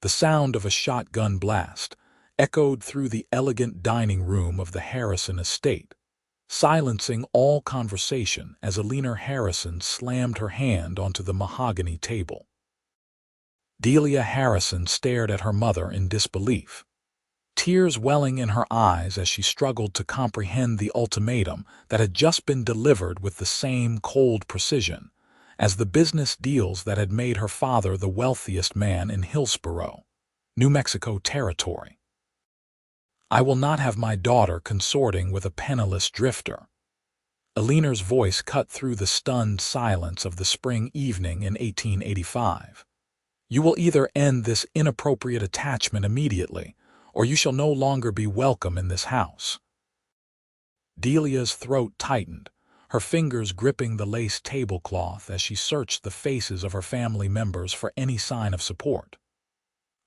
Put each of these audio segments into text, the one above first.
The sound of a shotgun blast echoed through the elegant dining room of the Harrison estate, silencing all conversation as Eleanor Harrison slammed her hand onto the mahogany table. Delia Harrison stared at her mother in disbelief, tears welling in her eyes as she struggled to comprehend the ultimatum that had just been delivered with the same cold precision as the business deals that had made her father the wealthiest man in Hillsborough, New Mexico territory. "I will not have my daughter consorting with a penniless drifter." Eleanor's voice cut through the stunned silence of the spring evening in 1885. "You will either end this inappropriate attachment immediately, or you shall no longer be welcome in this house." Delia's throat tightened, her fingers gripping the lace tablecloth as she searched the faces of her family members for any sign of support.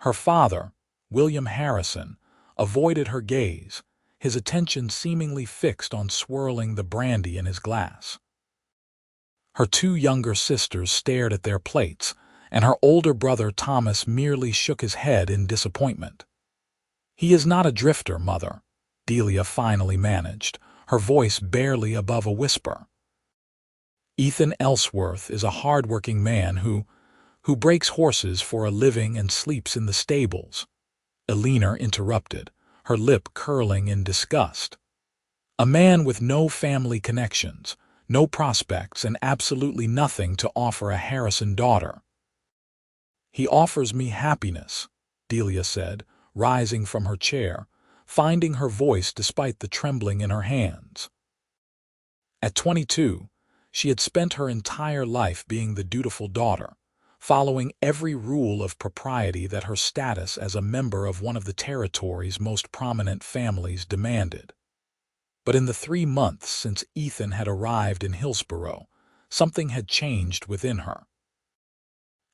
Her father, William Harrison, avoided her gaze, his attention seemingly fixed on swirling the brandy in his glass. Her two younger sisters stared at their plates, and her older brother Thomas merely shook his head in disappointment. "He is not a drifter, Mother," Delia finally managed, her voice barely above a whisper. "Ethan Ellsworth is a hard-working man who breaks horses for a living and sleeps in the stables," Eleanor interrupted, her lip curling in disgust. "A man with no family connections, no prospects, and absolutely nothing to offer a Harrison daughter." "He offers me happiness," Delia said, rising from her chair, finding her voice despite the trembling in her hands. At 22, she had spent her entire life being the dutiful daughter, following every rule of propriety that her status as a member of one of the territory's most prominent families demanded. But in the 3 months since Ethan had arrived in Hillsborough, something had changed within her.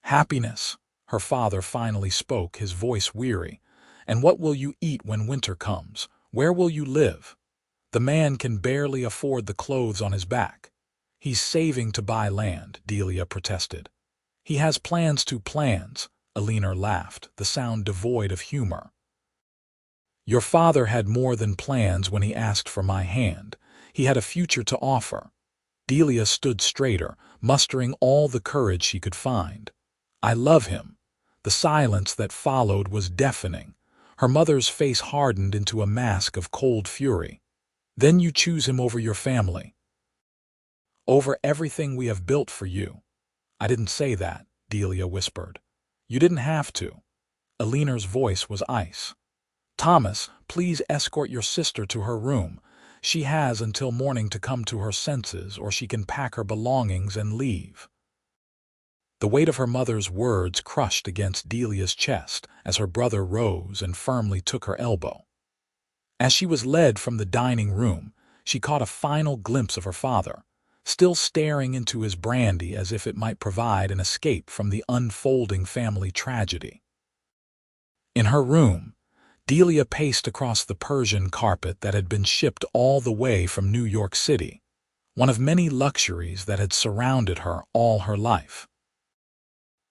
"Happiness," her father finally spoke, his voice weary. "And what will you eat when winter comes? Where will you live? The man can barely afford the clothes on his back." "He's saving to buy land," Delia protested. "He has plans, Eleanor laughed, the sound devoid of humor. "Your father had more than plans when he asked for my hand. He had a future to offer." Delia stood straighter, mustering all the courage she could find. "I love him." The silence that followed was deafening. Her mother's face hardened into a mask of cold fury. "Then you choose him over your family?" "Over everything we have built for you." "I didn't say that," Delia whispered. "You didn't have to." Eleanor's voice was ice. "Thomas, please escort your sister to her room. She has until morning to come to her senses, or she can pack her belongings and leave." The weight of her mother's words crushed against Delia's chest as her brother rose and firmly took her elbow. As she was led from the dining room, she caught a final glimpse of her father, still staring into his brandy as if it might provide an escape from the unfolding family tragedy. In her room, Delia paced across the Persian carpet that had been shipped all the way from New York City, one of many luxuries that had surrounded her all her life.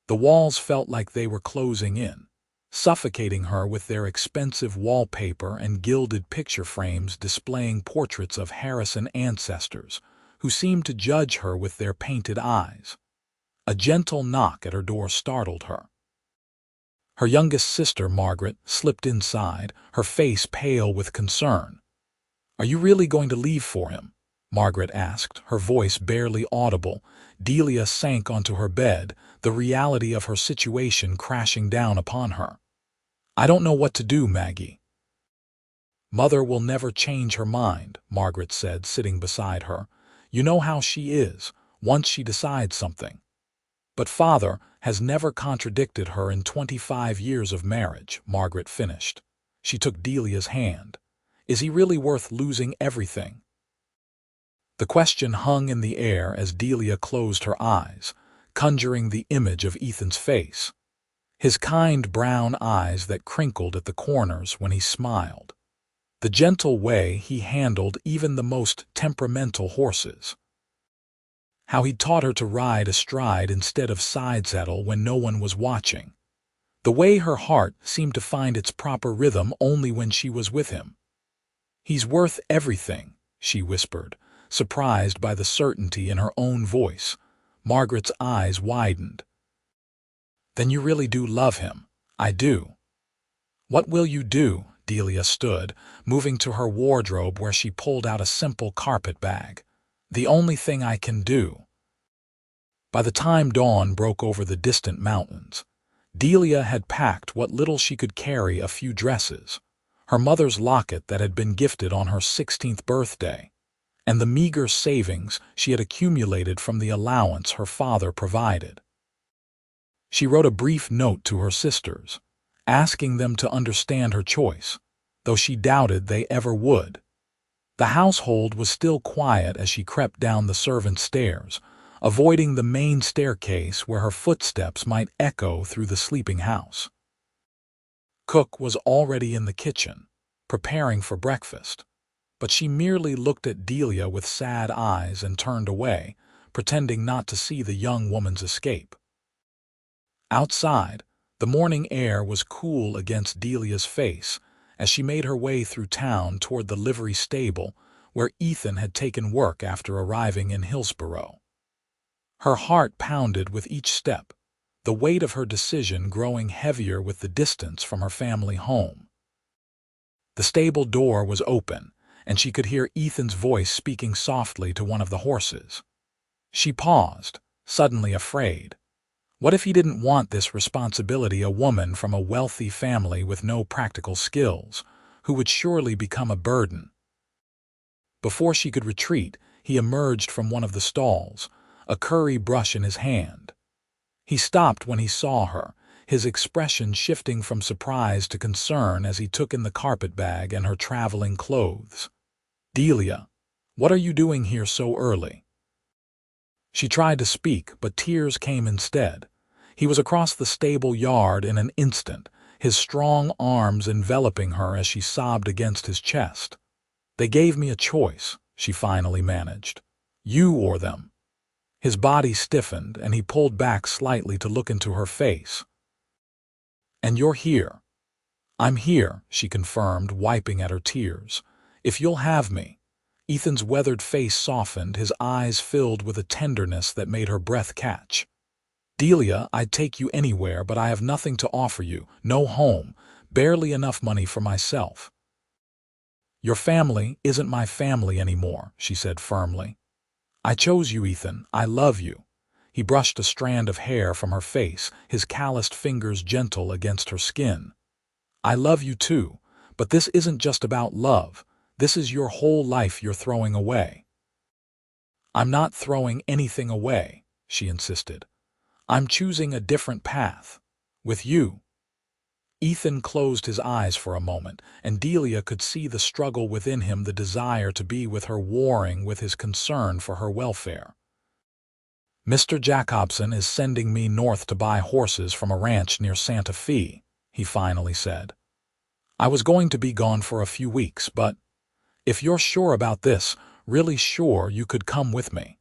The walls felt like they were closing in, suffocating her with their expensive wallpaper and gilded picture frames displaying portraits of Harrison ancestors who seemed to judge her with their painted eyes. A gentle knock at her door startled her. Her youngest sister, Margaret, slipped inside, her face pale with concern. "Are you really going to leave for him?" Margaret asked, her voice barely audible. Delia sank onto her bed, the reality of her situation crashing down upon her. "I don't know what to do, Maggie." "Mother will never change her mind," Margaret said, sitting beside her. "You know how she is, once she decides something." "But Father has never contradicted her in 25 years of marriage," Margaret finished. She took Delia's hand. "Is he really worth losing everything?" The question hung in the air as Delia closed her eyes, conjuring the image of Ethan's face. His kind brown eyes that crinkled at the corners when he smiled. The gentle way he handled even the most temperamental horses. How he'd taught her to ride astride instead of side saddle when no one was watching. The way her heart seemed to find its proper rhythm only when she was with him. "He's worth everything," she whispered, surprised by the certainty in her own voice. Margaret's eyes widened. "Then you really do love him?" "I do." "What will you do?" Delia stood, moving to her wardrobe where she pulled out a simple carpet bag. "The only thing I can do." By the time dawn broke over the distant mountains, Delia had packed what little she could carry: a few dresses, her mother's locket that had been gifted on her 16th birthday, and the meager savings she had accumulated from the allowance her father provided. She wrote a brief note to her sisters, asking them to understand her choice, though she doubted they ever would. The household was still quiet as she crept down the servants' stairs, avoiding the main staircase where her footsteps might echo through the sleeping house. Cook was already in the kitchen, preparing for breakfast, but she merely looked at Delia with sad eyes and turned away, pretending not to see the young woman's escape. Outside, the morning air was cool against Delia's face as she made her way through town toward the livery stable where Ethan had taken work after arriving in Hillsborough. Her heart pounded with each step, the weight of her decision growing heavier with the distance from her family home. The stable door was open, and she could hear Ethan's voice speaking softly to one of the horses. She paused, suddenly afraid. What if he didn't want this responsibility, a woman from a wealthy family with no practical skills, who would surely become a burden? Before she could retreat, he emerged from one of the stalls, a curry brush in his hand. He stopped when he saw her, his expression shifting from surprise to concern as he took in the carpet bag and her traveling clothes. "Delia, what are you doing here so early?" She tried to speak, but tears came instead. He was across the stable yard in an instant, his strong arms enveloping her as she sobbed against his chest. "They gave me a choice," she finally managed. "You or them." His body stiffened, and he pulled back slightly to look into her face. "And you're here." "I'm here," she confirmed, wiping at her tears. "If you'll have me." Ethan's weathered face softened, his eyes filled with a tenderness that made her breath catch. "Delia, I'd take you anywhere, but I have nothing to offer you. No home, barely enough money for myself." "Your family isn't my family anymore," she said firmly. "I chose you, Ethan. I love you." He brushed a strand of hair from her face, his calloused fingers gentle against her skin. "I love you too, but this isn't just about love. This is your whole life you're throwing away." "I'm not throwing anything away," she insisted. "I'm choosing a different path. With you." Ethan closed his eyes for a moment, and Delia could see the struggle within him, the desire to be with her warring with his concern for her welfare. "Mr. Jacobson is sending me north to buy horses from a ranch near Santa Fe," he finally said. "I was going to be gone for a few weeks, but if you're sure about this, really sure, you could come with me.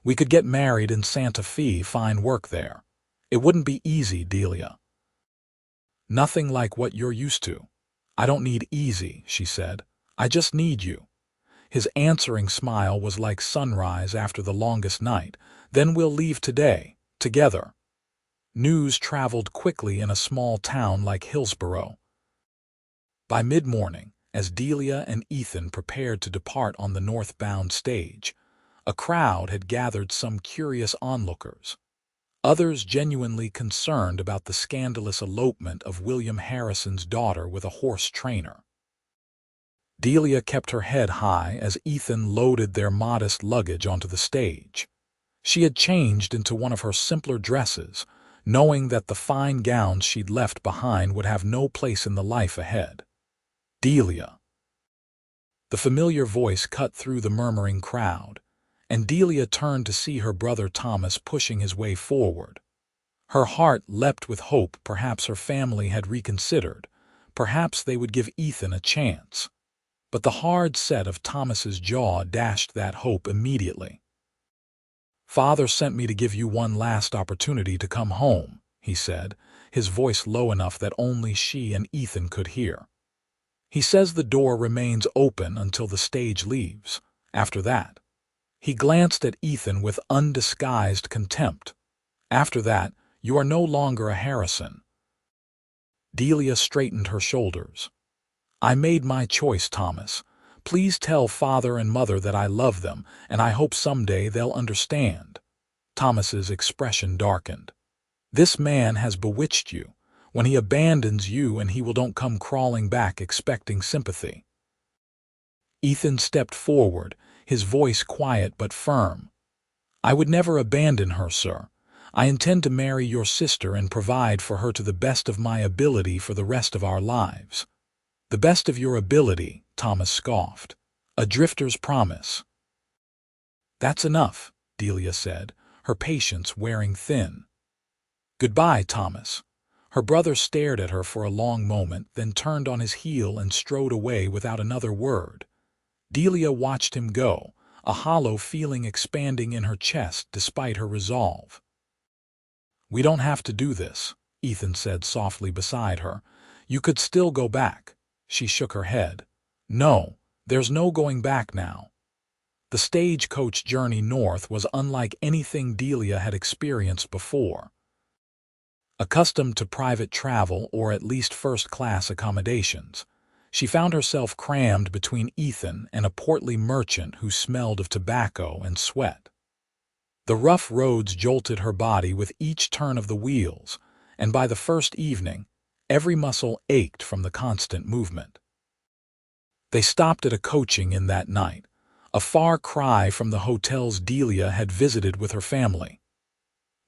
We could get married in Santa Fe, find work there. It wouldn't be easy, Delia." "Nothing like what you're used to." "I don't need easy," she said. "I just need you." His answering smile was like sunrise after the longest night. "Then we'll leave today, together." News traveled quickly in a small town like Hillsborough. By mid-morning, as Delia and Ethan prepared to depart on the northbound stage, a crowd had gathered, some curious onlookers, others genuinely concerned about the scandalous elopement of William Harrison's daughter with a horse trainer. Delia kept her head high as Ethan loaded their modest luggage onto the stage. She had changed into one of her simpler dresses, knowing that the fine gowns she'd left behind would have no place in the life ahead. "Delia." The familiar voice cut through the murmuring crowd, and Delia turned to see her brother Thomas pushing his way forward. Her heart leapt with hope. Perhaps her family had reconsidered. Perhaps they would give Ethan a chance. But the hard set of Thomas's jaw dashed that hope immediately. "Father sent me to give you one last opportunity to come home," he said, his voice low enough that only she and Ethan could hear. "He says the door remains open until the stage leaves. After that." He glanced at Ethan with undisguised contempt. "After that, you are no longer a Harrison." Delia straightened her shoulders. "I made my choice, Thomas. Please tell father and mother that I love them, and I hope someday they'll understand." Thomas's expression darkened. "This man has bewitched you. When he abandons you and he will don't come crawling back expecting sympathy." Ethan stepped forward, his voice quiet but firm. "I would never abandon her, sir. I intend to marry your sister and provide for her to the best of my ability for the rest of our lives." "The best of your ability," Thomas scoffed. "A drifter's promise." "That's enough," Delia said, her patience wearing thin. "Goodbye, Thomas." Her brother stared at her for a long moment, then turned on his heel and strode away without another word. Delia watched him go, a hollow feeling expanding in her chest despite her resolve. "We don't have to do this," Ethan said softly beside her. "You could still go back." She shook her head. "No, there's no going back now." The stagecoach journey north was unlike anything Delia had experienced before. Accustomed to private travel or at least first-class accommodations, she found herself crammed between Ethan and a portly merchant who smelled of tobacco and sweat. The rough roads jolted her body with each turn of the wheels, and by the first evening, every muscle ached from the constant movement. They stopped at a coaching inn that night, a far cry from the hotels Delia had visited with her family.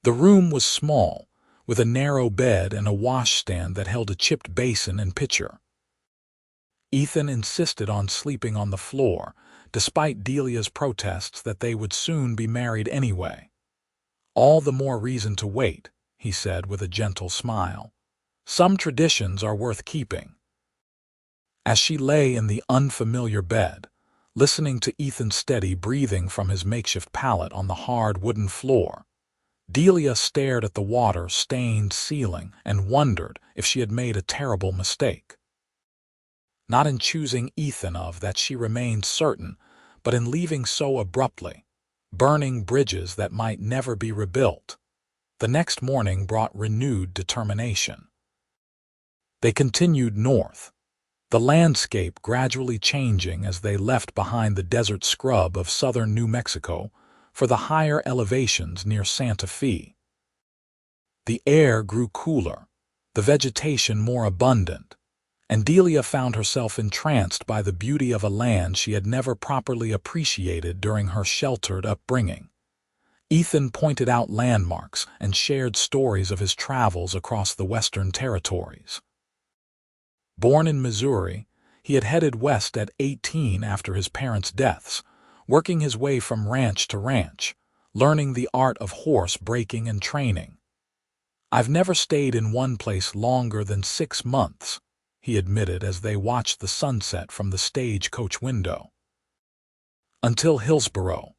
The room was small, with a narrow bed and a washstand that held a chipped basin and pitcher. Ethan insisted on sleeping on the floor, despite Delia's protests that they would soon be married anyway. "All the more reason to wait," he said with a gentle smile. "Some traditions are worth keeping." As she lay in the unfamiliar bed, listening to Ethan's steady breathing from his makeshift pallet on the hard wooden floor, Delia stared at the water-stained ceiling and wondered if she had made a terrible mistake. Not in choosing Ethan, of that she remained certain, but in leaving so abruptly, burning bridges that might never be rebuilt. The next morning brought renewed determination. They continued north, the landscape gradually changing as they left behind the desert scrub of southern New Mexico for the higher elevations near Santa Fe. The air grew cooler, the vegetation more abundant, and Delia found herself entranced by the beauty of a land she had never properly appreciated during her sheltered upbringing. Ethan pointed out landmarks and shared stories of his travels across the Western Territories. Born in Missouri, he had headed west at 18 after his parents' deaths, working his way from ranch to ranch, learning the art of horse breaking and training. "I've never stayed in one place longer than 6 months," he admitted as they watched the sunset from the stagecoach window. "Until Hillsboro."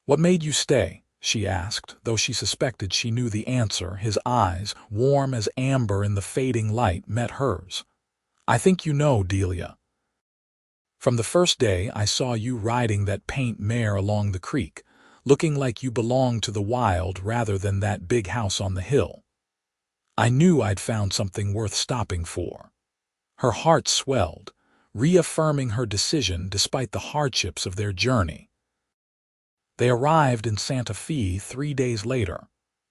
"What made you stay?" she asked, though she suspected she knew the answer. His eyes, warm as amber in the fading light, met hers. "I think you know, Delia. From the first day I saw you riding that paint mare along the creek, looking like you belonged to the wild rather than that big house on the hill. I knew I'd found something worth stopping for." Her heart swelled, reaffirming her decision despite the hardships of their journey. They arrived in Santa Fe 3 days later,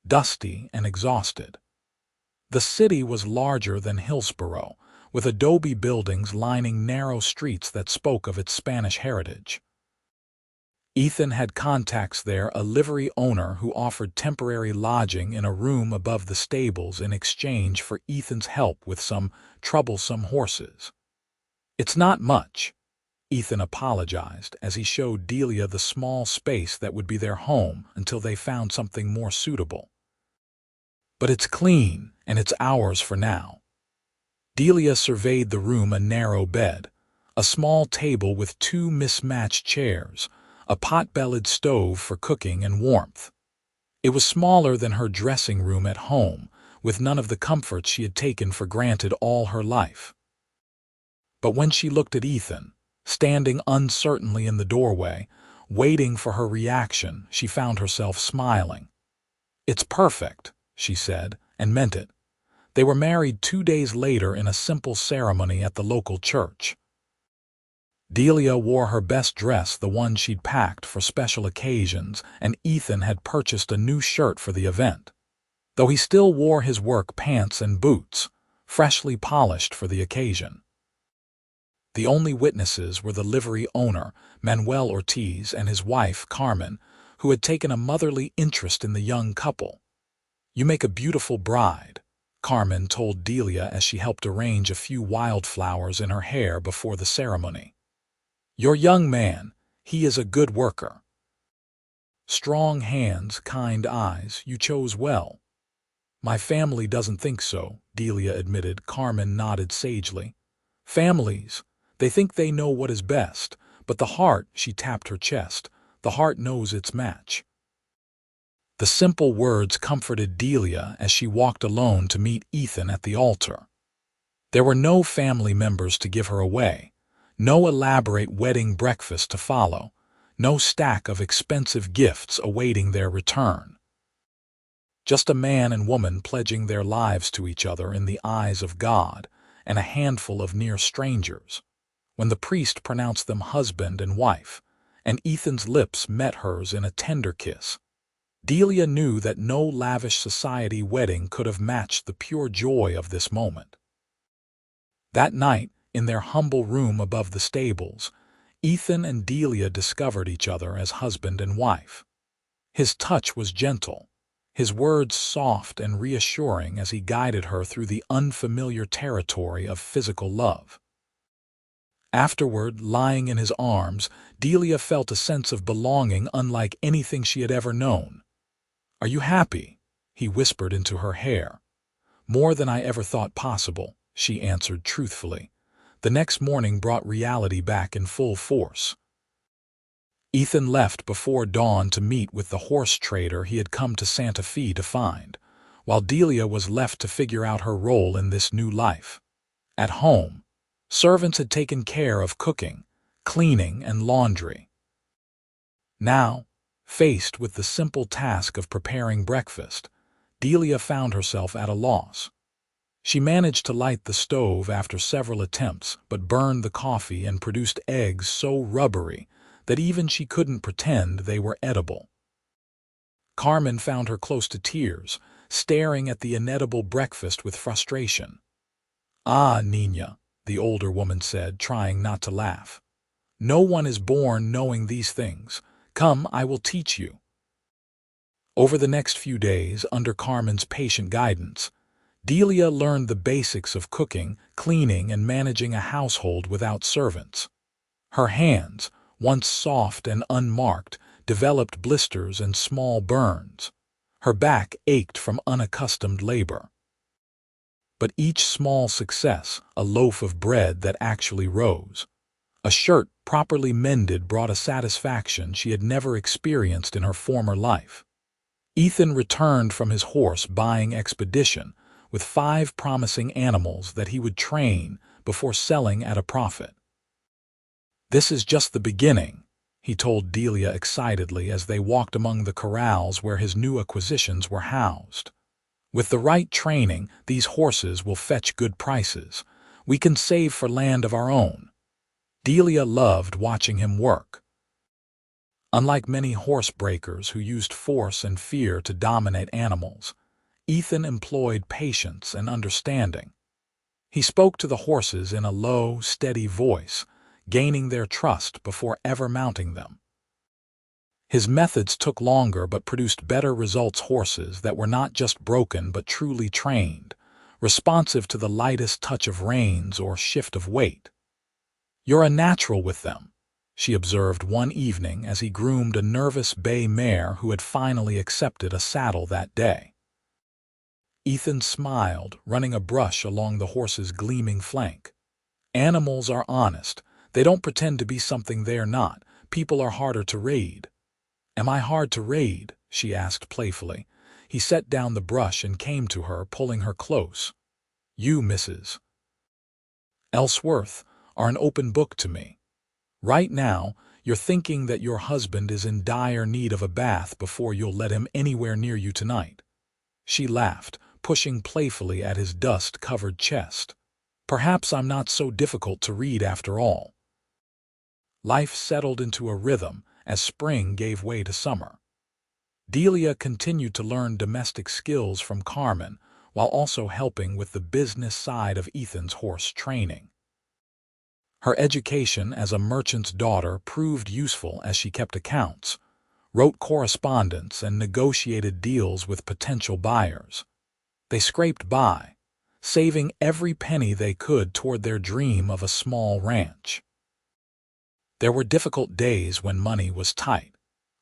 dusty and exhausted. The city was larger than Hillsboro, with adobe buildings lining narrow streets that spoke of its Spanish heritage. Ethan had contacts there, a livery owner who offered temporary lodging in a room above the stables in exchange for Ethan's help with some troublesome horses. "It's not much," Ethan apologized as he showed Delia the small space that would be their home until they found something more suitable. "But it's clean, and it's ours for now." Delia surveyed the room, a narrow bed, a small table with 2 mismatched chairs, a pot-bellied stove for cooking and warmth. It was smaller than her dressing room at home, with none of the comforts she had taken for granted all her life. But when she looked at Ethan, standing uncertainly in the doorway, waiting for her reaction, she found herself smiling. "It's perfect," she said, and meant it. They were married 2 days later in a simple ceremony at the local church. Delia wore her best dress, the one she'd packed for special occasions, and Ethan had purchased a new shirt for the event, though he still wore his work pants and boots, freshly polished for the occasion. The only witnesses were the livery owner, Manuel Ortiz, and his wife, Carmen, who had taken a motherly interest in the young couple. "You make a beautiful bride," Carmen told Delia as she helped arrange a few wildflowers in her hair before the ceremony. "Your young man, he is a good worker. Strong hands, kind eyes, you chose well." "My family doesn't think so," Delia admitted. Carmen nodded sagely. "Families, they think they know what is best, but the heart," she tapped her chest, "the heart knows its match." The simple words comforted Delia as she walked alone to meet Ethan at the altar. There were no family members to give her away, no elaborate wedding breakfast to follow, no stack of expensive gifts awaiting their return. Just a man and woman pledging their lives to each other in the eyes of God, and a handful of near strangers. When the priest pronounced them husband and wife, and Ethan's lips met hers in a tender kiss, Delia knew that no lavish society wedding could have matched the pure joy of this moment. That night, in their humble room above the stables, Ethan and Delia discovered each other as husband and wife. His touch was gentle, his words soft and reassuring as he guided her through the unfamiliar territory of physical love. Afterward, lying in his arms, Delia felt a sense of belonging unlike anything she had ever known. "Are you happy?" he whispered into her hair. "More than I ever thought possible," she answered truthfully. The next morning brought reality back in full force. Ethan left before dawn to meet with the horse trader he had come to Santa Fe to find, while Delia was left to figure out her role in this new life. At home, servants had taken care of cooking, cleaning, and laundry. Now, faced with the simple task of preparing breakfast, Delia found herself at a loss. She managed to light the stove after several attempts, but burned the coffee and produced eggs so rubbery that even she couldn't pretend they were edible. Carmen found her close to tears, staring at the inedible breakfast with frustration. "Ah, Niña," the older woman said, trying not to laugh. "No one is born knowing these things. Come, I will teach you." Over the next few days, under Carmen's patient guidance, Delia learned the basics of cooking, cleaning, and managing a household without servants. Her hands, once soft and unmarked, developed blisters and small burns. Her back ached from unaccustomed labor. But each small success, a loaf of bread that actually rose, a shirt properly mended, brought a satisfaction she had never experienced in her former life. Ethan returned from his horse-buying expedition with 5 promising animals that he would train before selling at a profit. "This is just the beginning," he told Delia excitedly as they walked among the corrals where his new acquisitions were housed. "With the right training, these horses will fetch good prices. We can save for land of our own." Delia loved watching him work. Unlike many horse breakers who used force and fear to dominate animals, Ethan employed patience and understanding. He spoke to the horses in a low, steady voice, gaining their trust before ever mounting them. His methods took longer but produced better results, horses that were not just broken but truly trained, responsive to the lightest touch of reins or shift of weight. "You're a natural with them," she observed one evening as he groomed a nervous bay mare who had finally accepted a saddle that day. Ethan smiled, running a brush along the horse's gleaming flank. "Animals are honest. They don't pretend to be something they're not. People are harder to raid." "Am I hard to raid?" she asked playfully. He set down the brush and came to her, pulling her close. "You, Mrs. Ellsworth, are an open book to me. Right now, you're thinking that your husband is in dire need of a bath before you'll let him anywhere near you tonight." She laughed, pushing playfully at his dust-covered chest. "Perhaps I'm not so difficult to read after all." Life settled into a rhythm as spring gave way to summer. Delia continued to learn domestic skills from Carmen while also helping with the business side of Ethan's horse training. Her education as a merchant's daughter proved useful as she kept accounts, wrote correspondence, and negotiated deals with potential buyers. They scraped by, saving every penny they could toward their dream of a small ranch. There were difficult days when money was tight,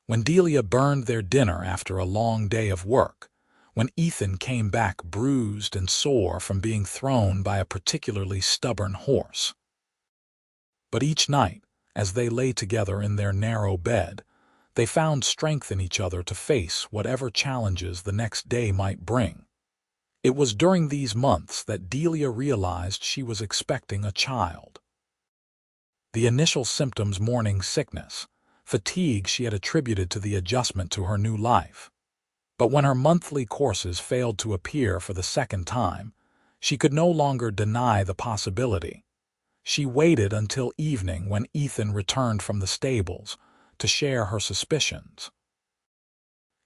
when Delia burned their dinner after a long day of work, when Ethan came back bruised and sore from being thrown by a particularly stubborn horse. But each night, as they lay together in their narrow bed, they found strength in each other to face whatever challenges the next day might bring. It was during these months that Delia realized she was expecting a child. The initial symptoms, morning sickness, fatigue, she had attributed to the adjustment to her new life. But when her monthly courses failed to appear for the second time, she could no longer deny the possibility. She waited until evening when Ethan returned from the stables to share her suspicions.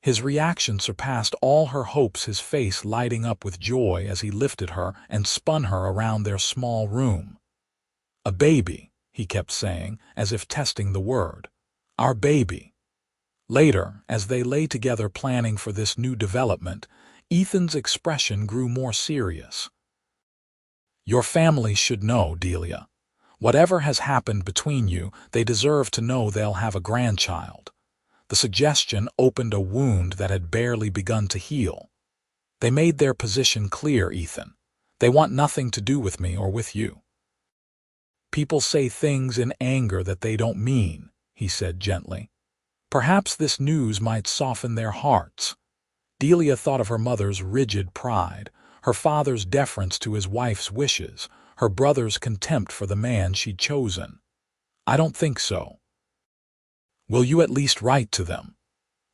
His reaction surpassed all her hopes, his face lighting up with joy as he lifted her and spun her around their small room. "A baby," he kept saying, as if testing the word. "Our baby." Later, as they lay together planning for this new development, Ethan's expression grew more serious. "Your family should know, Delia. Whatever has happened between you, they deserve to know they'll have a grandchild." The suggestion opened a wound that had barely begun to heal. "They made their position clear, Ethan. They want nothing to do with me or with you." "People say things in anger that they don't mean," he said gently. "Perhaps this news might soften their hearts." Delia thought of her mother's rigid pride, her father's deference to his wife's wishes, her brother's contempt for the man she'd chosen. "I don't think so." "Will you at least write to them?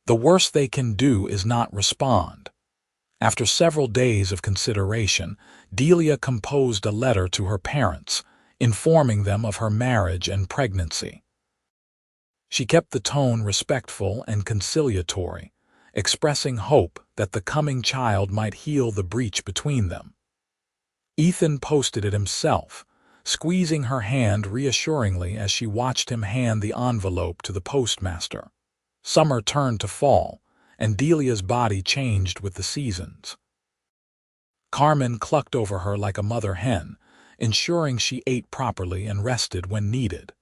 The worst they can do is not respond." After several days of consideration, Delia composed a letter to her parents, informing them of her marriage and pregnancy. She kept the tone respectful and conciliatory, expressing hope that the coming child might heal the breach between them. Ethan posted it himself, squeezing her hand reassuringly as she watched him hand the envelope to the postmaster. Summer turned to fall, and Delia's body changed with the seasons. Carmen clucked over her like a mother hen, ensuring she ate properly and rested when needed.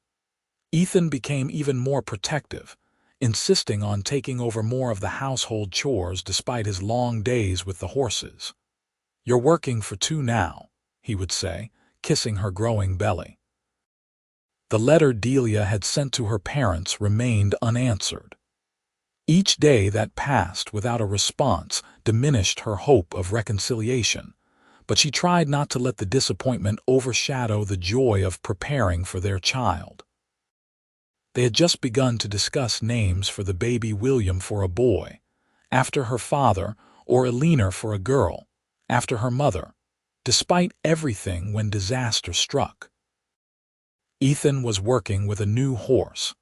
Ethan became even more protective, insisting on taking over more of the household chores despite his long days with the horses. "You're working for two now," he would say, kissing her growing belly. The letter Delia had sent to her parents remained unanswered. Each day that passed without a response diminished her hope of reconciliation, but she tried not to let the disappointment overshadow the joy of preparing for their child. They had just begun to discuss names for the baby: William for a boy, after her father, or Eleanor for a girl, after her mother, despite everything when disaster struck. Ethan was working with a new horse,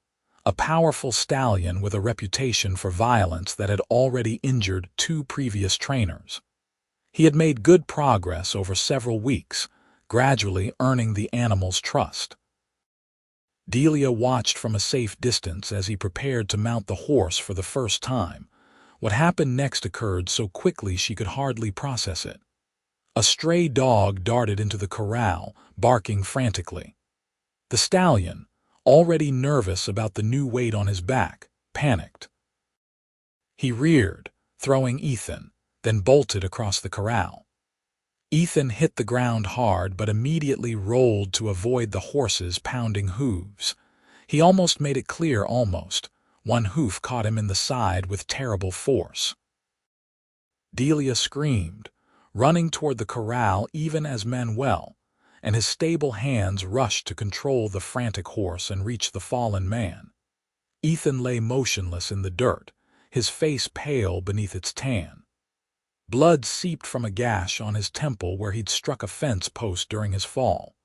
a powerful stallion with a reputation for violence that had already injured 2 previous trainers. He had made good progress over several weeks, gradually earning the animal's trust. Delia watched from a safe distance as he prepared to mount the horse for the first time. What happened next occurred so quickly she could hardly process it. A stray dog darted into the corral, barking frantically. The stallion, already nervous about the new weight on his back, panicked. He reared, throwing Ethan, then bolted across the corral. Ethan hit the ground hard but immediately rolled to avoid the horse's pounding hooves. He almost made it clear, almost. One hoof caught him in the side with terrible force. Delia screamed, running toward the corral even as Manuel and his stable hands rushed to control the frantic horse and reach the fallen man. Ethan lay motionless in the dirt, his face pale beneath its tan. Blood seeped from a gash on his temple where he'd struck a fence post during his fall.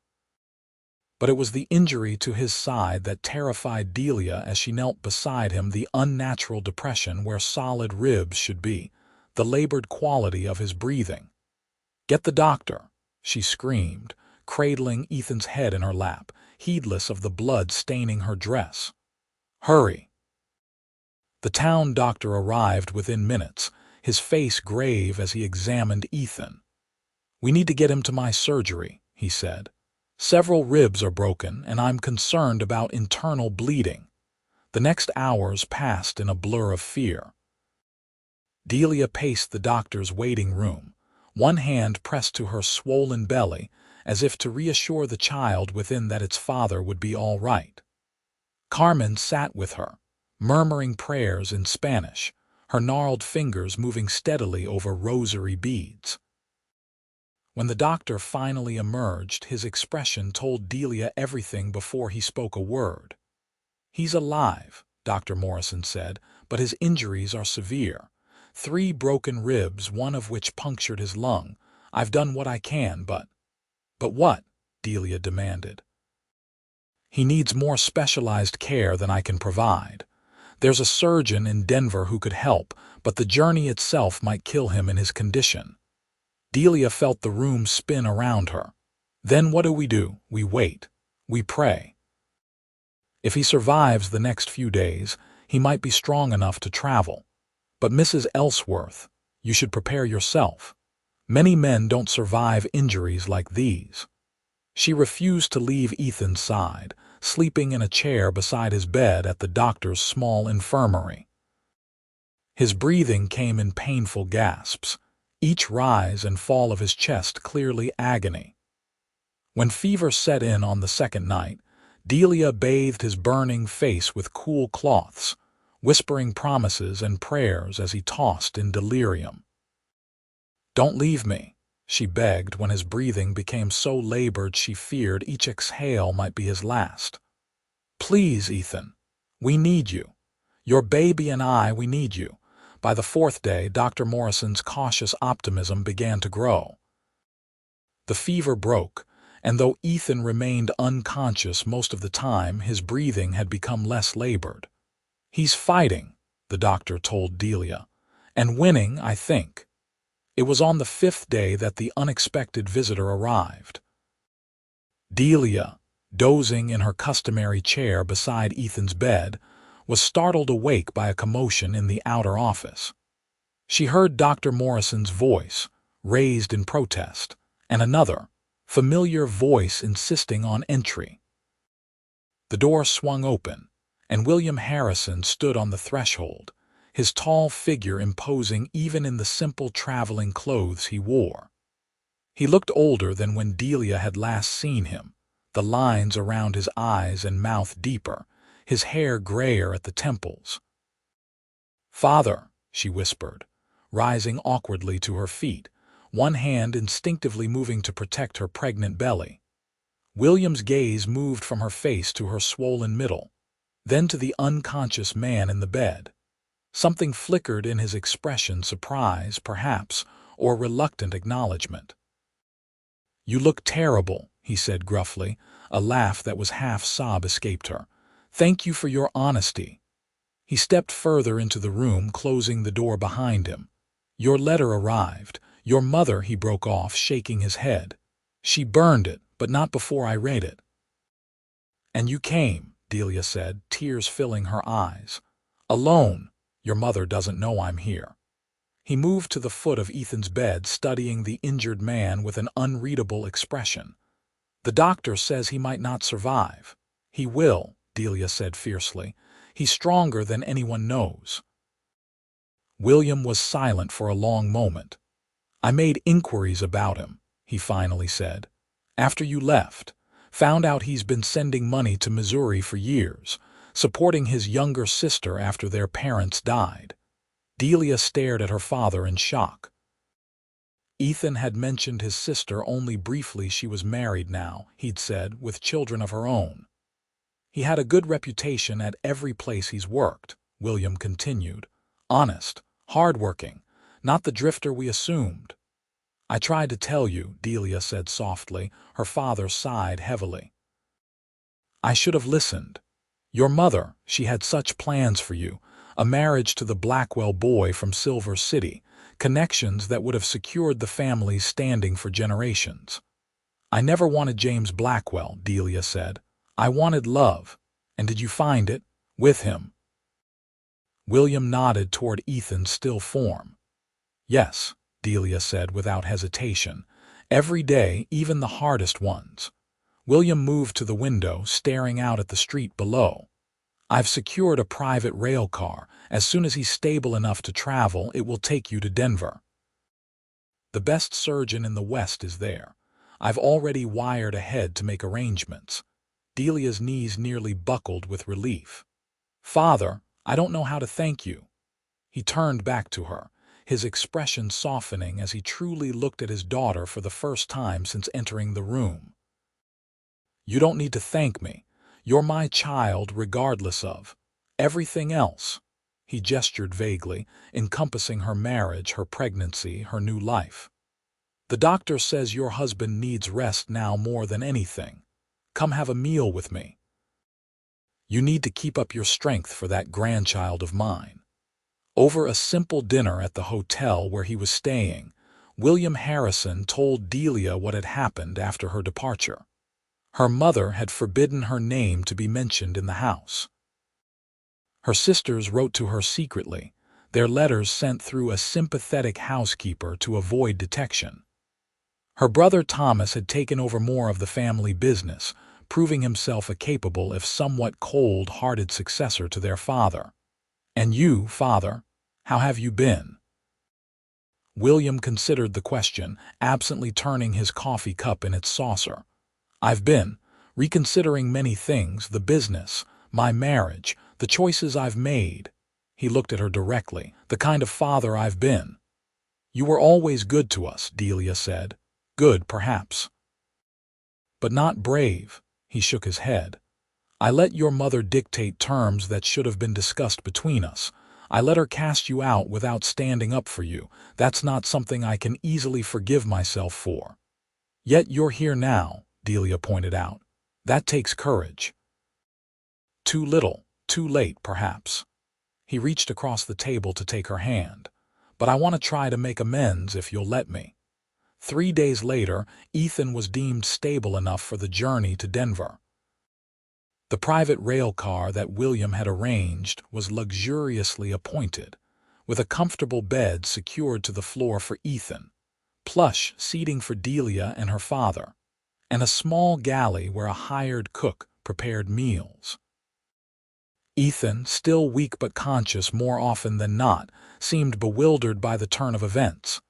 But it was the injury to his side that terrified Delia as she knelt beside him, the unnatural depression where solid ribs should be, the labored quality of his breathing. "Get the doctor," she screamed, cradling Ethan's head in her lap, heedless of the blood staining her dress. "Hurry." The town doctor arrived within minutes, his face grave as he examined Ethan. "We need to get him to my surgery," he said. "Several ribs are broken, and I'm concerned about internal bleeding." The next hours passed in a blur of fear. Delia paced the doctor's waiting room, one hand pressed to her swollen belly, as if to reassure the child within that its father would be all right. Carmen sat with her, murmuring prayers in Spanish, her gnarled fingers moving steadily over rosary beads. When the doctor finally emerged, his expression told Delia everything before he spoke a word. "He's alive," Dr. Morrison said, "but his injuries are severe. 3 broken ribs, one of which punctured his lung. I've done what I can, but—" "But what?" Delia demanded. "He needs more specialized care than I can provide. There's a surgeon in Denver who could help, but the journey itself might kill him in his condition." Delia felt the room spin around her. "Then what do? We wait. We pray. If he survives the next few days, he might be strong enough to travel. But Mrs. Ellsworth, you should prepare yourself. Many men don't survive injuries like these." She refused to leave Ethan's side, sleeping in a chair beside his bed at the doctor's small infirmary. His breathing came in painful gasps, each rise and fall of his chest clearly agony. When fever set in on the second night, Delia bathed his burning face with cool cloths, whispering promises and prayers as he tossed in delirium. "Don't leave me," she begged when his breathing became so labored she feared each exhale might be his last. "Please, Ethan. We need you. Your baby and we need you." By the 4th day, Dr. Morrison's cautious optimism began to grow. The fever broke, and though Ethan remained unconscious most of the time, his breathing had become less labored. "He's fighting," the doctor told Delia, "and winning, I think." It was on the 5th day that the unexpected visitor arrived. Delia, dozing in her customary chair beside Ethan's bed, was startled awake by a commotion in the outer office. She heard Dr. Morrison's voice, raised in protest, and another, familiar voice insisting on entry. The door swung open, and William Harrison stood on the threshold, his tall figure imposing even in the simple traveling clothes he wore. He looked older than when Delia had last seen him, the lines around his eyes and mouth deeper, his hair grayer at the temples. "Father," she whispered, rising awkwardly to her feet, one hand instinctively moving to protect her pregnant belly. William's gaze moved from her face to her swollen middle, then to the unconscious man in the bed. Something flickered in his expression, surprise, perhaps, or reluctant acknowledgement. "You look terrible," he said gruffly. A laugh that was half-sob escaped her. "Thank you for your honesty." He stepped further into the room, closing the door behind him. "Your letter arrived. Your mother," he broke off, shaking his head. "She burned it, but not before I read it." "And you came," Delia said, tears filling her eyes. "Alone. Your mother doesn't know I'm here." He moved to the foot of Ethan's bed, studying the injured man with an unreadable expression. "The doctor says he might not survive." "He will," Delia said fiercely. "He's stronger than anyone knows." William was silent for a long moment. "I made inquiries about him," he finally said. "After you left. Found out he's been sending money to Missouri for years, supporting his younger sister after their parents died." Delia stared at her father in shock. Ethan had mentioned his sister only briefly. She was married now, he'd said, with children of her own. He had a good reputation at every place he's worked, William continued. Honest, hard-working, not the drifter we assumed. I tried to tell you, Delia said softly. Her father sighed heavily. I should have listened. Your mother, she had such plans for you, a marriage to the Blackwell boy from Silver City, connections that would have secured the family's standing for generations. I never wanted James Blackwell, Delia said. I wanted love. And did you find it? With him? William nodded toward Ethan's still form. Yes, Delia said without hesitation. Every day, even the hardest ones. William moved to the window, staring out at the street below. I've secured a private rail car. As soon as he's stable enough to travel, it will take you to Denver. The best surgeon in the West is there. I've already wired ahead to make arrangements. Delia's knees nearly buckled with relief. Father, I don't know how to thank you. He turned back to her, his expression softening as he truly looked at his daughter for the first time since entering the room. You don't need to thank me. You're my child regardless of everything else. He gestured vaguely, encompassing her marriage, her pregnancy, her new life. The doctor says your husband needs rest now more than anything. Come have a meal with me. You need to keep up your strength for that grandchild of mine. Over a simple dinner at the hotel where he was staying, William Harrison told Delia what had happened after her departure. Her mother had forbidden her name to be mentioned in the house. Her sisters wrote to her secretly, their letters sent through a sympathetic housekeeper to avoid detection. Her brother Thomas had taken over more of the family business, proving himself a capable if somewhat cold-hearted successor to their father. And you, father, how have you been? William considered the question, absently turning his coffee cup in its saucer. I've been reconsidering many things, the business, my marriage, the choices I've made. He looked at her directly, the kind of father I've been. You were always good to us, Delia said. Good, perhaps. But not brave. He shook his head. I let your mother dictate terms that should have been discussed between us. I let her cast you out without standing up for you. That's not something I can easily forgive myself for. Yet you're here now, Delia pointed out. That takes courage. Too little, too late, perhaps. He reached across the table to take her hand. But I want to try to make amends if you'll let me. 3 days later, Ethan was deemed stable enough for the journey to Denver. The private rail car that William had arranged was luxuriously appointed, with a comfortable bed secured to the floor for Ethan, plush seating for Delia and her father, and a small galley where a hired cook prepared meals. Ethan, still weak but conscious more often than not, seemed bewildered by the turn of events.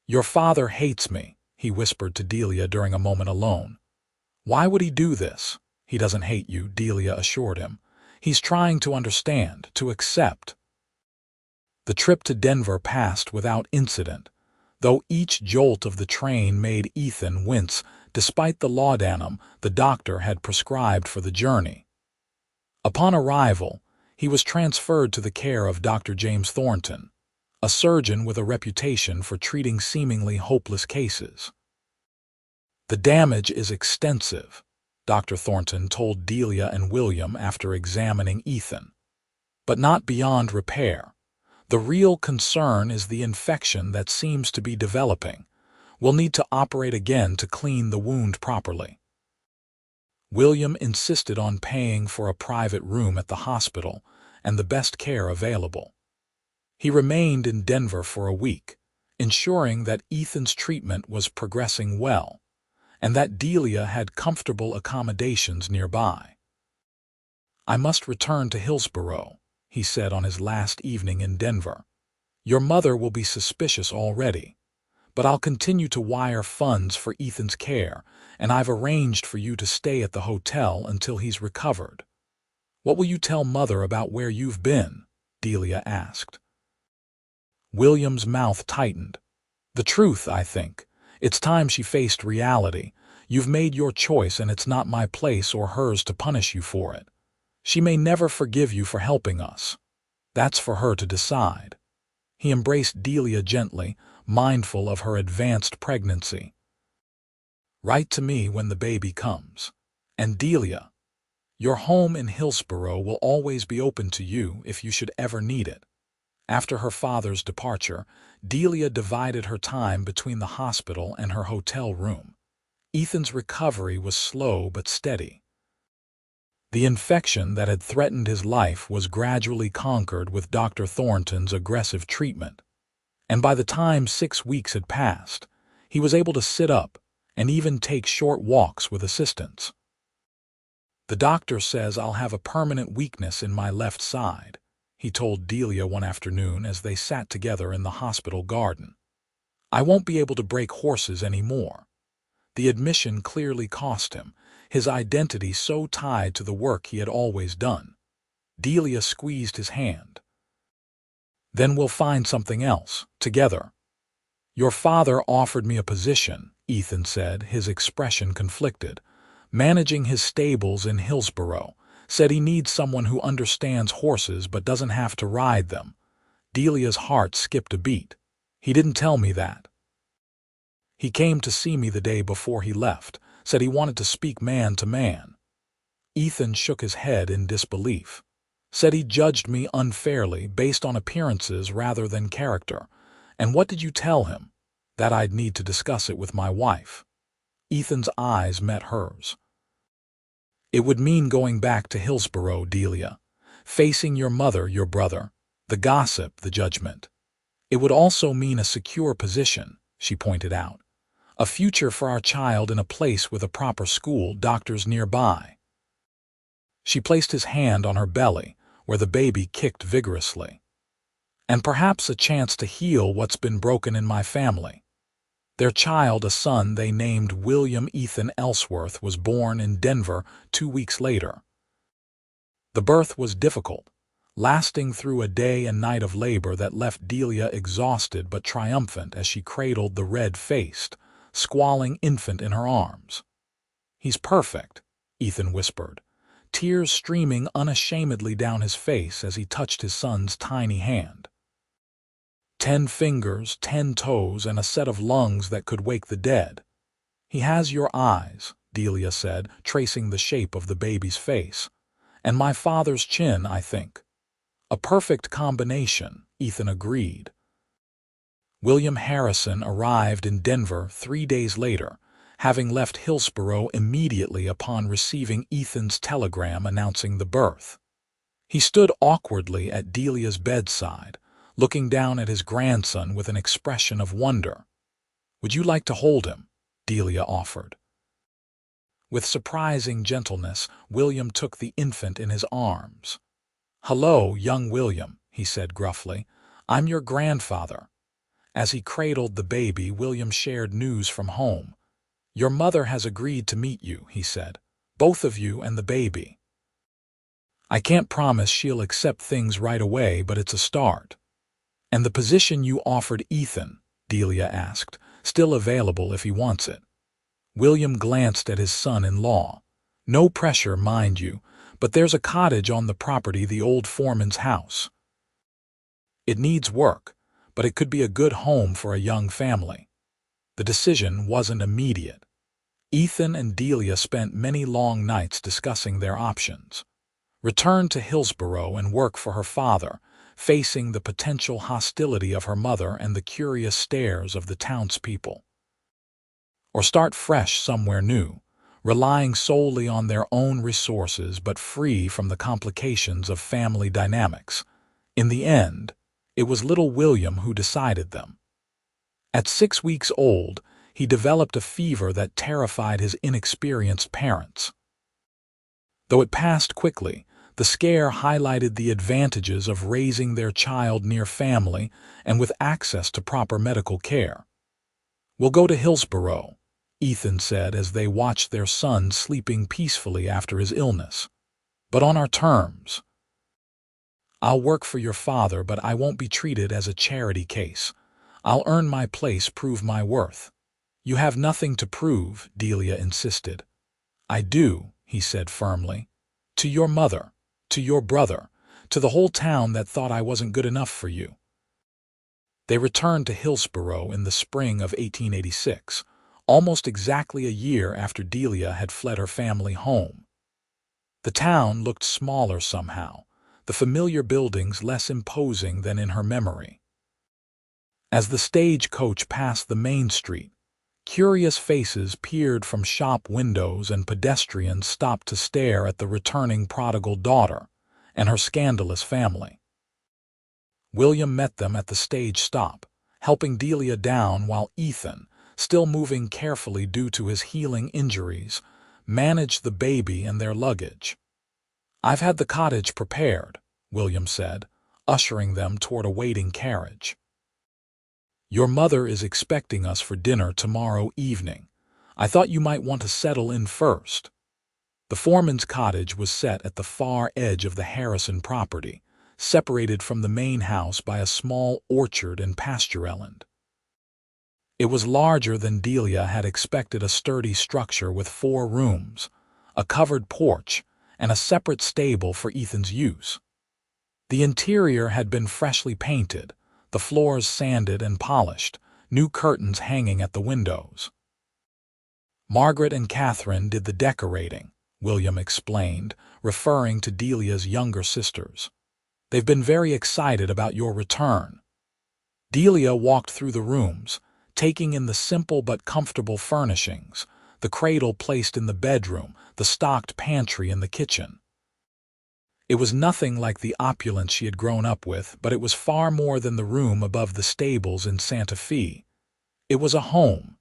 Your father hates me, he whispered to Delia during a moment alone. Why would he do this? He doesn't hate you, Delia assured him. He's trying to understand, to accept. The trip to Denver passed without incident, though each jolt of the train made Ethan wince despite the laudanum the doctor had prescribed for the journey. Upon arrival, he was transferred to the care of Dr. James Thornton, a surgeon with a reputation for treating seemingly hopeless cases. The damage is extensive, Dr. Thornton told Delia and William after examining Ethan. But not beyond repair. The real concern is the infection that seems to be developing. We'll need to operate again to clean the wound properly. William insisted on paying for a private room at the hospital and the best care available. He remained in Denver for a week, ensuring that Ethan's treatment was progressing well, and that Delia had comfortable accommodations nearby. I must return to Hillsborough, he said on his last evening in Denver. Your mother will be suspicious already, but I'll continue to wire funds for Ethan's care, and I've arranged for you to stay at the hotel until he's recovered. What will you tell Mother about where you've been? Delia asked. William's mouth tightened. The truth, I think. It's time she faced reality. You've made your choice and it's not my place or hers to punish you for it. She may never forgive you for helping us. That's for her to decide. He embraced Delia gently, mindful of her advanced pregnancy. Write to me when the baby comes. And Delia, your home in Hillsborough will always be open to you if you should ever need it. After her father's departure, Delia divided her time between the hospital and her hotel room. Ethan's recovery was slow but steady. The infection that had threatened his life was gradually conquered with Dr. Thornton's aggressive treatment. And by the time 6 weeks had passed, he was able to sit up and even take short walks with assistance. The doctor says I'll have a permanent weakness in my left side, he told Delia one afternoon as they sat together in the hospital garden. I won't be able to break horses anymore. The admission clearly cost him, his identity so tied to the work he had always done. Delia squeezed his hand. Then we'll find something else, together. Your father offered me a position, Ethan said, his expression conflicted. Managing his stables in Hillsborough, said he needs someone who understands horses but doesn't have to ride them. Delia's heart skipped a beat. He didn't tell me that. He came to see me the day before he left, said he wanted to speak man to man. Ethan shook his head in disbelief. Said he judged me unfairly based on appearances rather than character. And what did you tell him? That I'd need to discuss it with my wife. Ethan's eyes met hers. It would mean going back to Hillsborough, Delia, facing your mother, your brother, the gossip, the judgment. It would also mean a secure position, she pointed out. A future for our child in a place with a proper school, doctors nearby. She placed his hand on her belly, where the baby kicked vigorously. And perhaps a chance to heal what's been broken in my family. Their child, a son they named William Ethan Ellsworth, was born in Denver 2 weeks later. The birth was difficult, lasting through a day and night of labor that left Delia exhausted but triumphant as she cradled the red-faced, squalling infant in her arms. He's perfect, Ethan whispered, tears streaming unashamedly down his face as he touched his son's tiny hand. 10 fingers, 10 toes, and a set of lungs that could wake the dead. He has your eyes, Delia said, tracing the shape of the baby's face. And my father's chin, I think. A perfect combination, Ethan agreed. William Harrison arrived in Denver 3 days later, having left Hillsborough immediately upon receiving Ethan's telegram announcing the birth. He stood awkwardly at Delia's bedside, looking down at his grandson with an expression of wonder. Would you like to hold him? Delia offered. With surprising gentleness, William took the infant in his arms. Hello, young William, he said gruffly. I'm your grandfather. As he cradled the baby, William shared news from home. Your mother has agreed to meet you, he said. Both of you and the baby. I can't promise she'll accept things right away, but it's a start. And the position you offered Ethan, Delia asked, still available if he wants it. William glanced at his son-in-law. No pressure, mind you, but there's a cottage on the property, the old foreman's house. It needs work, but it could be a good home for a young family. The decision wasn't immediate. Ethan and Delia spent many long nights discussing their options. Return to Hillsborough and work for her father, facing the potential hostility of her mother and the curious stares of the townspeople. Or start fresh somewhere new, relying solely on their own resources but free from the complications of family dynamics. In the end, it was little William who decided them. At 6 weeks old, he developed a fever that terrified his inexperienced parents. Though it passed quickly, the scare highlighted the advantages of raising their child near family and with access to proper medical care. We'll go to Hillsborough, Ethan said as they watched their son sleeping peacefully after his illness. But on our terms. I'll work for your father, but I won't be treated as a charity case. I'll earn my place, prove my worth." "You have nothing to prove," Delia insisted. "I do," he said firmly. "To your mother, to your brother, to the whole town that thought I wasn't good enough for you." They returned to Hillsborough in the spring of 1886, almost exactly a year after Delia had fled her family home. The town looked smaller somehow, the familiar buildings less imposing than in her memory. As the stagecoach passed the main street, curious faces peered from shop windows and pedestrians stopped to stare at the returning prodigal daughter and her scandalous family. William met them at the stage stop, helping Delia down while Ethan, still moving carefully due to his healing injuries, managed the baby and their luggage. "I've had the cottage prepared," William said, ushering them toward a waiting carriage. "Your mother is expecting us for dinner tomorrow evening. I thought you might want to settle in first." The foreman's cottage was set at the far edge of the Harrison property, separated from the main house by a small orchard and pastureland. It was larger than Delia had expected, a sturdy structure with 4 rooms, a covered porch, and a separate stable for Ethan's use. The interior had been freshly painted, the floors sanded and polished, new curtains hanging at the windows. "Margaret and Catherine did the decorating," William explained, referring to Delia's younger sisters. "They've been very excited about your return." Delia walked through the rooms, taking in the simple but comfortable furnishings, the cradle placed in the bedroom, the stocked pantry in the kitchen. It was nothing like the opulence she had grown up with, but it was far more than the room above the stables in Santa Fe. It was a home.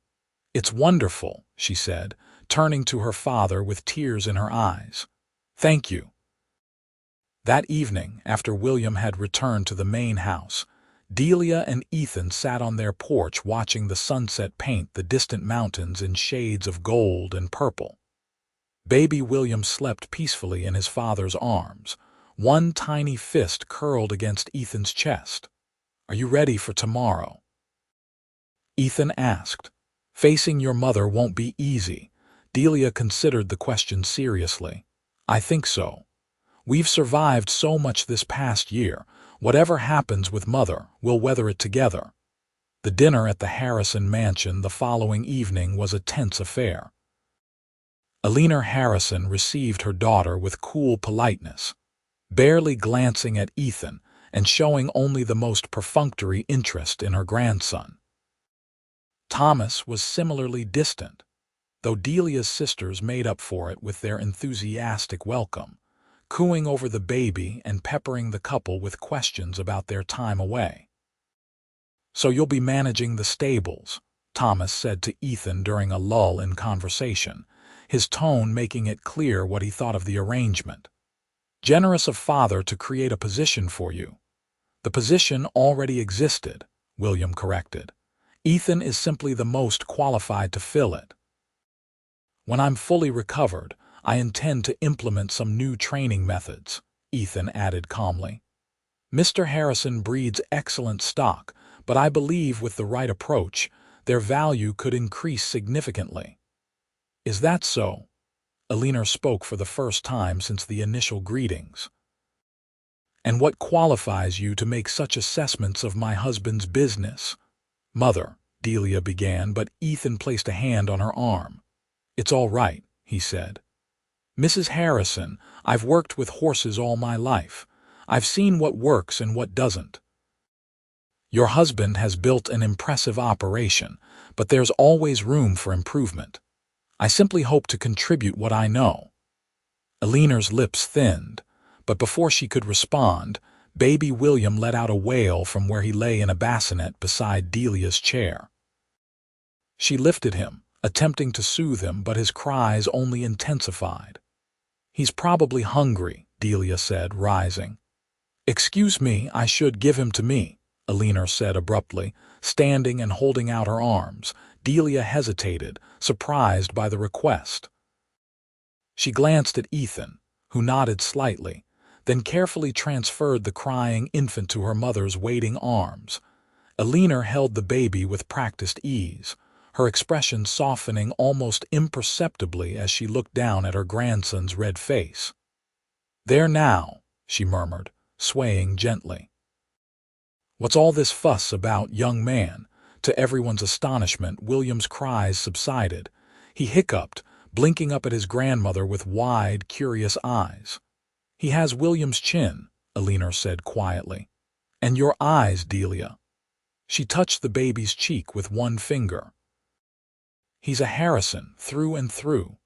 "It's wonderful," she said, turning to her father with tears in her eyes. "Thank you." That evening, after William had returned to the main house, Delia and Ethan sat on their porch watching the sunset paint the distant mountains in shades of gold and purple. Baby William slept peacefully in his father's arms, one tiny fist curled against Ethan's chest. "Are you ready for tomorrow?" Ethan asked. "Facing your mother won't be easy." Delia considered the question seriously. "I think so. We've survived so much this past year. Whatever happens with Mother, we'll weather it together." The dinner at the Harrison mansion the following evening was a tense affair. Eleanor Harrison received her daughter with cool politeness, barely glancing at Ethan and showing only the most perfunctory interest in her grandson. Thomas was similarly distant, though Delia's sisters made up for it with their enthusiastic welcome, cooing over the baby and peppering the couple with questions about their time away. "So you'll be managing the stables," Thomas said to Ethan during a lull in conversation, his tone making it clear what he thought of the arrangement. "Generous of father to create a position for you." "The position already existed," William corrected. "Ethan is simply the most qualified to fill it." "When I'm fully recovered, I intend to implement some new training methods," Ethan added calmly. "Mr. Harrison breeds excellent stock, but I believe with the right approach, their value could increase significantly." "Is that so?" Eleanor spoke for the first time since the initial greetings. "And what qualifies you to make such assessments of my husband's business?" "Mother," Delia began, but Ethan placed a hand on her arm. "It's all right," he said. "Mrs. Harrison, I've worked with horses all my life. I've seen what works and what doesn't. Your husband has built an impressive operation, but there's always room for improvement. I simply hope to contribute what I know." Eleanor's lips thinned, but before she could respond, baby William let out a wail from where he lay in a bassinet beside Delia's chair. She lifted him, attempting to soothe him, but his cries only intensified. "He's probably hungry," Delia said, rising. "Excuse me, I should give him to me," Eleanor said abruptly, standing and holding out her arms. Delia hesitated, surprised by the request. She glanced at Ethan, who nodded slightly, then carefully transferred the crying infant to her mother's waiting arms. Eleanor held the baby with practiced ease, her expression softening almost imperceptibly as she looked down at her grandson's red face. "There now," she murmured, swaying gently. "What's all this fuss about, young man?" To everyone's astonishment, William's cries subsided. He hiccuped, blinking up at his grandmother with wide, curious eyes. "He has William's chin," Eleanor said quietly. "And your eyes, Delia." She touched the baby's cheek with one finger. "He's a Harrison, through and through."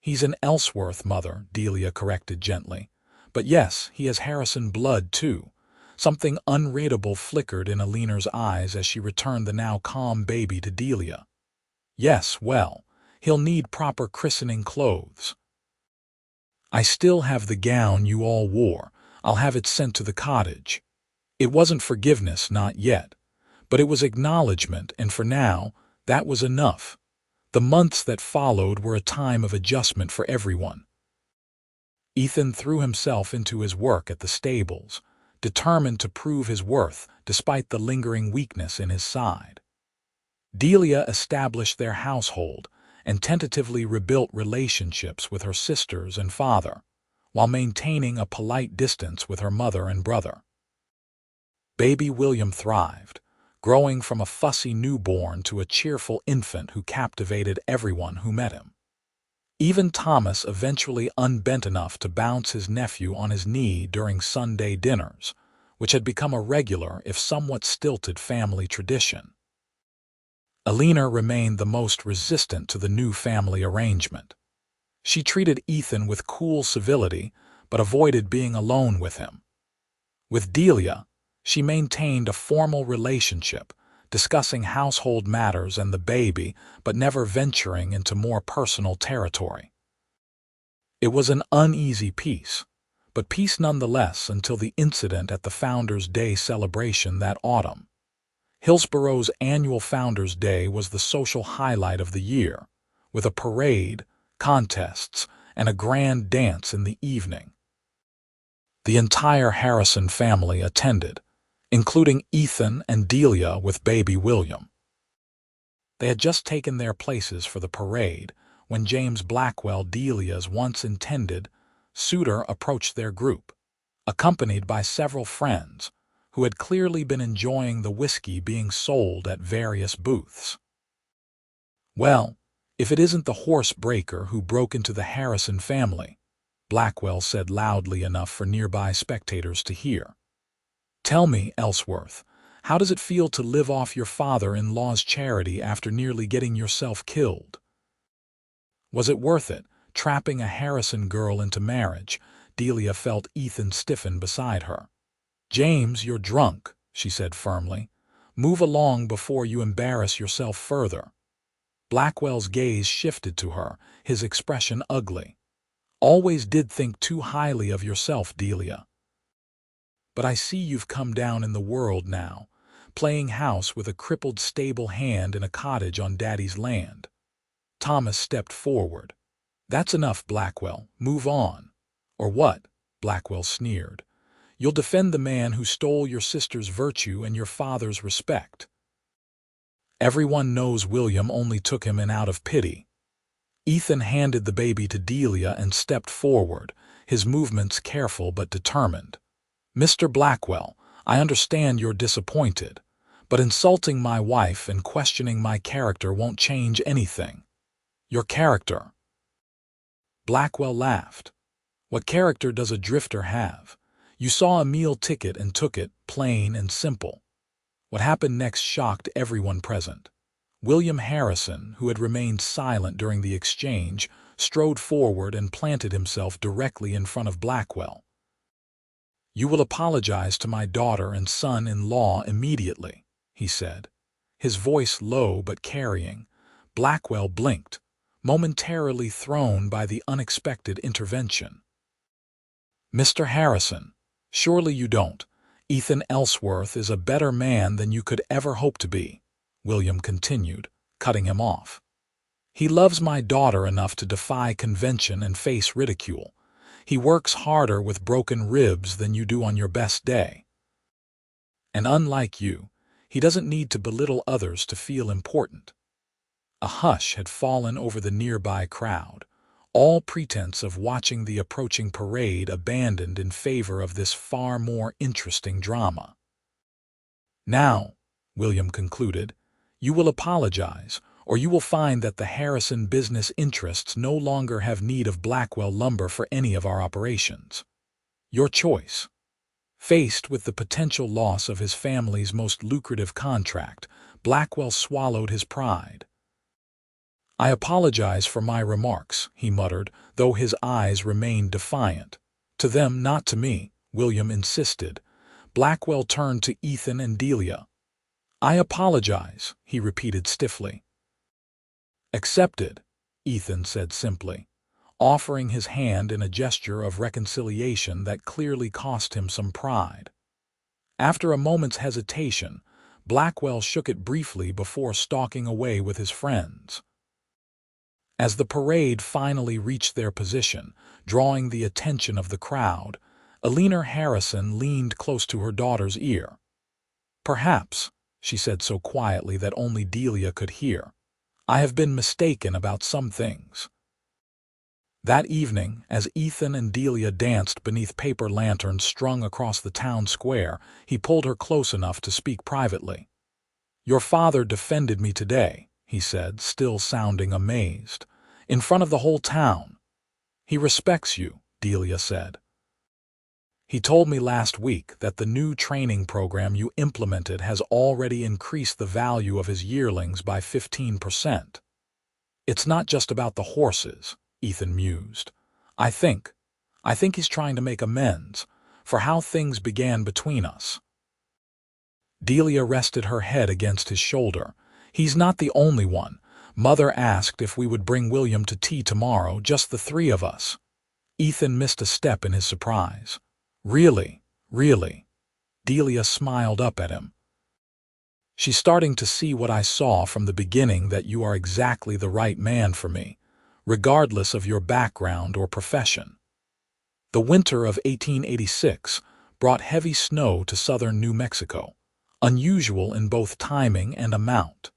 "He's an Ellsworth, mother," Delia corrected gently. "But yes, he has Harrison blood, too." Something unreadable flickered in Eleanor's eyes as she returned the now calm baby to Delia. "Yes, well, he'll need proper christening clothes." "I still have the gown you all wore. I'll have it sent to the cottage." It wasn't forgiveness, not yet. But it was acknowledgement, and for now, that was enough. The months that followed were a time of adjustment for everyone. Ethan threw himself into his work at the stables, determined to prove his worth despite the lingering weakness in his side. Delia established their household and tentatively rebuilt relationships with her sisters and father, while maintaining a polite distance with her mother and brother. Baby William thrived, growing from a fussy newborn to a cheerful infant who captivated everyone who met him. Even Thomas eventually unbent enough to bounce his nephew on his knee during Sunday dinners, which had become a regular if somewhat stilted family tradition. Eleanor remained the most resistant to the new family arrangement. She treated Ethan with cool civility, but avoided being alone with him. With Delia, she maintained a formal relationship, discussing household matters and the baby, but never venturing into more personal territory. It was an uneasy peace, but peace nonetheless until the incident at the Founders' Day celebration that autumn. Hillsborough's annual Founders' Day was the social highlight of the year, with a parade, contests, and a grand dance in the evening. The entire Harrison family attended, including Ethan and Delia with baby William. They had just taken their places for the parade when James Blackwell, Delia's once intended suitor, approached their group, accompanied by several friends who had clearly been enjoying the whiskey being sold at various booths. "Well, if it isn't the horse breaker who broke into the Harrison family," Blackwell said loudly enough for nearby spectators to hear. "Tell me, Ellsworth, how does it feel to live off your father-in-law's charity after nearly getting yourself killed? Was it worth it, trapping a Harrison girl into marriage?" Delia felt Ethan stiffen beside her. "James, you're drunk," she said firmly. "Move along before you embarrass yourself further." Blackwell's gaze shifted to her, his expression ugly. "Always did think too highly of yourself, Delia. But I see you've come down in the world now, playing house with a crippled stable hand in a cottage on Daddy's land." Thomas stepped forward. "That's enough, Blackwell. Move on." "Or what?" Blackwell sneered. "You'll defend the man who stole your sister's virtue and your father's respect." "Everyone knows William only took him in out of pity." Ethan handed the baby to Delia and stepped forward, his movements careful but determined. "Mr. Blackwell, I understand you're disappointed, but insulting my wife and questioning my character won't change anything." "Your character?" Blackwell laughed. "What character does a drifter have? You saw a meal ticket and took it, plain and simple." What happened next shocked everyone present. William Harrison, who had remained silent during the exchange, strode forward and planted himself directly in front of Blackwell. "You will apologize to my daughter and son-in-law immediately," he said, his voice low but carrying. Blackwell blinked, momentarily thrown by the unexpected intervention. "Mr. Harrison, surely you don't. Ethan Ellsworth is a better man than you could ever hope to be," William continued, cutting him off. "He loves my daughter enough to defy convention and face ridicule. He works harder with broken ribs than you do on your best day. And unlike you, He doesn't need to belittle others to feel important. A hush had fallen over the nearby crowd, all pretense of watching the approaching parade abandoned in favor of this far more interesting drama. "Now," William concluded, "you will apologize, or you will find that the Harrison business interests no longer have need of Blackwell lumber for any of our operations. Your choice." Faced with the potential loss of his family's most lucrative contract, Blackwell swallowed his pride. "I apologize for my remarks," he muttered, though his eyes remained defiant. "To them, not to me," William insisted. Blackwell turned to Ethan and Delia. "I apologize," he repeated stiffly. "Accepted," Ethan said simply, offering his hand in a gesture of reconciliation that clearly cost him some pride. After a moment's hesitation, Blackwell shook it briefly before stalking away with his friends. As the parade finally reached their position, drawing the attention of the crowd, Eleanor Harrison leaned close to her daughter's ear. "Perhaps," she said so quietly that only Delia could hear, "I have been mistaken about some things." That evening, as Ethan and Delia danced beneath paper lanterns strung across the town square, he pulled her close enough to speak privately. "Your father defended me today," he said, still sounding amazed, "in front of the whole town." "He respects you," Delia said. "He told me last week that the new training program you implemented has already increased the value of his yearlings by 15%. It's not just about the horses," Ethan mused. I think he's trying to make amends for how things began between us." Delia rested her head against his shoulder. "He's not the only one. Mother asked if we would bring William to tea tomorrow, just the three of us." Ethan missed a step in his surprise. "Really, really?" Delia smiled up at him. "She's starting to see what I saw from the beginning, that you are exactly the right man for me, regardless of your background or profession." The winter of 1886 brought heavy snow to southern New Mexico, unusual in both timing and amount.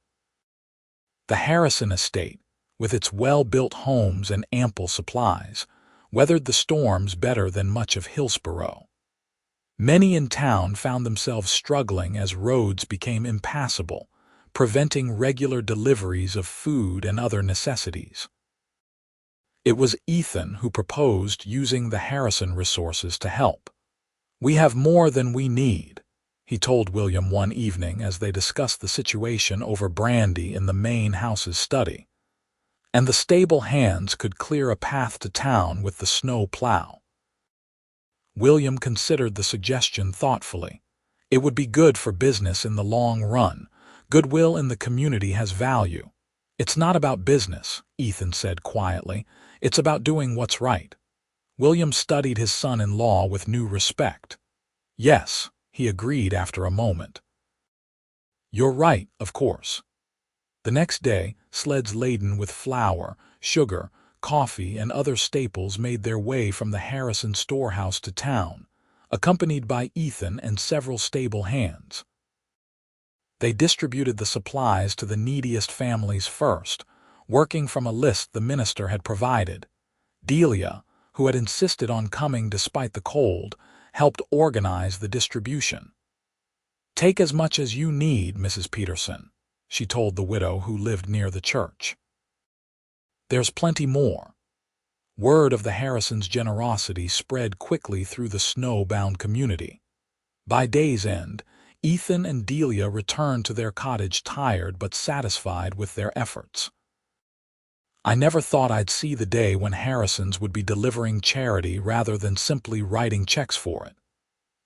The Harrison estate, with its well-built homes and ample supplies, weathered the storms better than much of Hillsborough. Many in town found themselves struggling as roads became impassable, preventing regular deliveries of food and other necessities. It was Ethan who proposed using the Harrison resources to help. "We have more than we need," he told William one evening as they discussed the situation over brandy in the main house's study. "And the stable hands could clear a path to town with the snow plow." William considered the suggestion thoughtfully. "It would be good for business in the long run. Goodwill in the community has value." "It's not about business," Ethan said quietly. "It's about doing what's right." William studied his son-in-law with new respect. "Yes," he agreed after a moment. "You're right, of course." The next day, sleds laden with flour, sugar, coffee, and other staples made their way from the Harrison storehouse to town, accompanied by Ethan and several stable hands. They distributed the supplies to the neediest families first, working from a list the minister had provided. Delia, who had insisted on coming despite the cold, helped organize the distribution. "Take as much as you need, Mrs. Peterson," she told the widow who lived near the church. "There's plenty more." Word of the Harrisons' generosity spread quickly through the snow-bound community. By day's end, Ethan and Delia returned to their cottage tired but satisfied with their efforts. "I never thought I'd see the day when Harrisons would be delivering charity rather than simply writing checks for it,"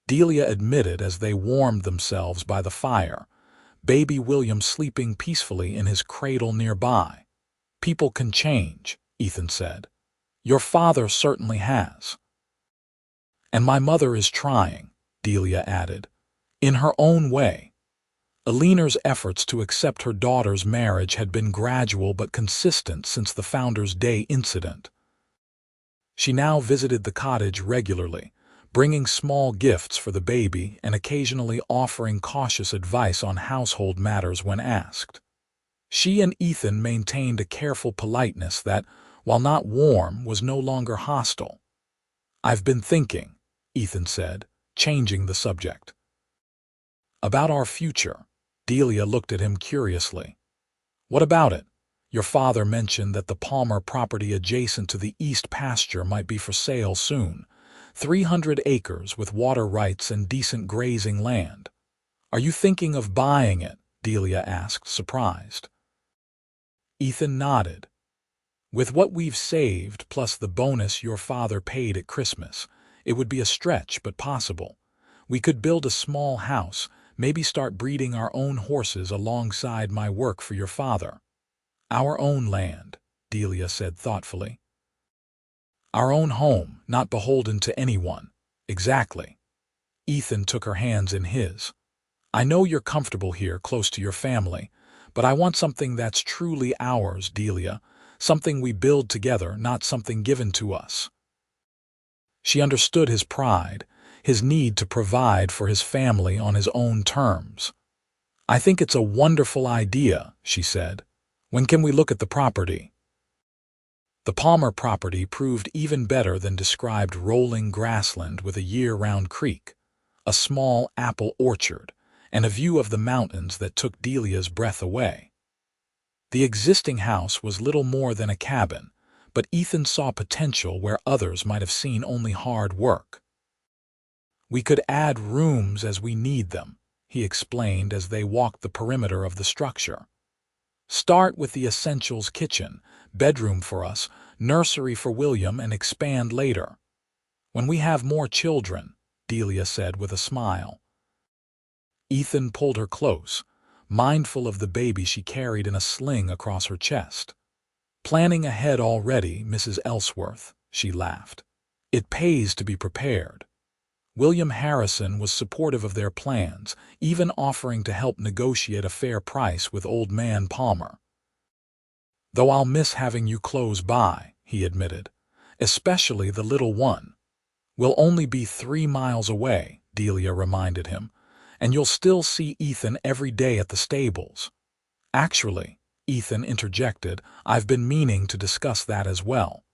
Delia admitted as they warmed themselves by the fire, baby William sleeping peacefully in his cradle nearby. "People can change," Ethan said. "Your father certainly has." "And my mother is trying," Delia added, "in her own way." Eleanor's efforts to accept her daughter's marriage had been gradual but consistent since the Founder's Day incident. She now visited the cottage regularly, bringing small gifts for the baby and occasionally offering cautious advice on household matters when asked. She and Ethan maintained a careful politeness that, while not warm, was no longer hostile. "I've been thinking," Ethan said, changing the subject. "About our future." Delia looked at him curiously. "What about it? Your father mentioned that the Palmer property adjacent to the east pasture might be for sale soon. 300 acres with water rights and decent grazing land. Are you thinking of buying it?" Delia asked, surprised. Ethan nodded. "With what we've saved, plus the bonus your father paid at Christmas, it would be a stretch but possible. We could build a small house, maybe start breeding our own horses alongside my work for your father." "Our own land," Delia said thoughtfully. "Our own home, not beholden to anyone." "Exactly." Ethan took her hands in his. "I know you're comfortable here, close to your family, but I want something that's truly ours, Delia. Something we build together, not something given to us." She understood his pride, his need to provide for his family on his own terms. "I think it's a wonderful idea," she said. "When can we look at the property?" The Palmer property proved even better than described rolling grassland with a year-round creek, a small apple orchard, and a view of the mountains that took Delia's breath away. The existing house was little more than a cabin, but Ethan saw potential where others might have seen only hard work. "We could add rooms as we need them," he explained as they walked the perimeter of the structure. "Start with the essentials: kitchen, bedroom for us, nursery for William, and expand later. When we have more children," Delia said with a smile. Ethan pulled her close, mindful of the baby she carried in a sling across her chest. "Planning ahead already, Mrs. Ellsworth," she laughed. "It pays to be prepared." William Harrison was supportive of their plans, even offering to help negotiate a fair price with old man Palmer. "Though I'll miss having you close by," he admitted, "especially the little one." "We'll only be 3 miles away," Delia reminded him, "and you'll still see Ethan every day at the stables." "Actually," Ethan interjected, "I've been meaning to discuss that as well.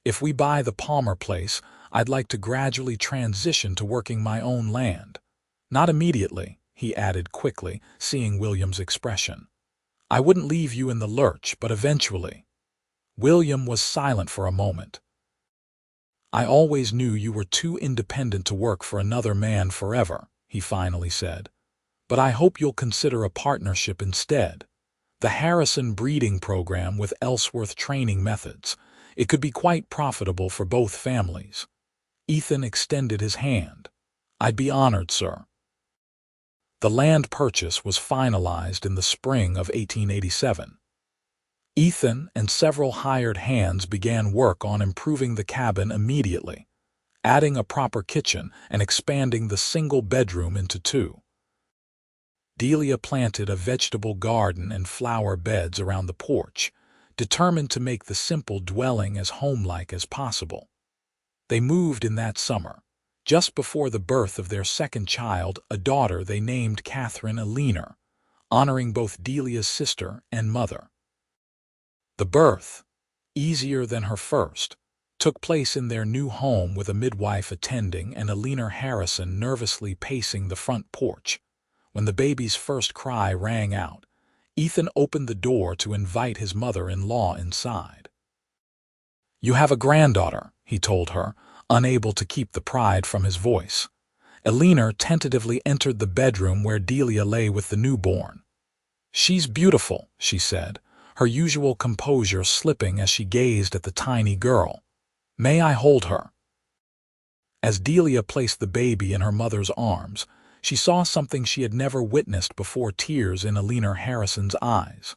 If we buy the Palmer place, I'd like to gradually transition to working my own land. Not immediately," he added quickly, seeing William's expression. "I wouldn't leave you in the lurch, but eventually." William was silent for a moment. "I always knew you were too independent to work for another man forever," he finally said. "But I hope you'll consider a partnership instead. The Harrison breeding program with Ellsworth training methods. It could be quite profitable for both families." Ethan extended his hand. "I'd be honored, sir." The land purchase was finalized in the spring of 1887. Ethan and several hired hands began work on improving the cabin immediately, adding a proper kitchen and expanding the single bedroom into 2. Delia planted a vegetable garden and flower beds around the porch, determined to make the simple dwelling as homelike as possible. They moved in that summer, just before the birth of their second child, a daughter they named Catherine Eleanor, honoring both Delia's sister and mother. The birth, easier than her first, took place in their new home with a midwife attending and Eleanor Harrison nervously pacing the front porch. When the baby's first cry rang out, Ethan opened the door to invite his mother-in-law inside. "You have a granddaughter," he told her, unable to keep the pride from his voice. Eleanor tentatively entered the bedroom where Delia lay with the newborn. "She's beautiful," she said, her usual composure slipping as she gazed at the tiny girl. "May I hold her?" As Delia placed the baby in her mother's arms, she saw something she had never witnessed before: tears in Eleanor Harrison's eyes.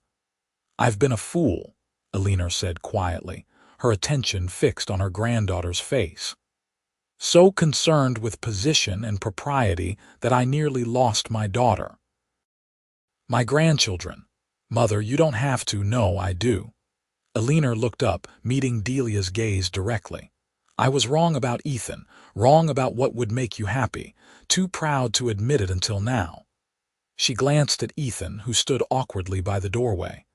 "I've been a fool," Eleanor said quietly, her attention fixed on her granddaughter's face. "So concerned with position and propriety that I nearly lost my daughter. My grandchildren. Mother, you don't have to know I do." Eleanor looked up, meeting Delia's gaze directly. I was wrong about Ethan, wrong about what would make you happy, too proud to admit it until now. She glanced at Ethan, who stood awkwardly by the doorway.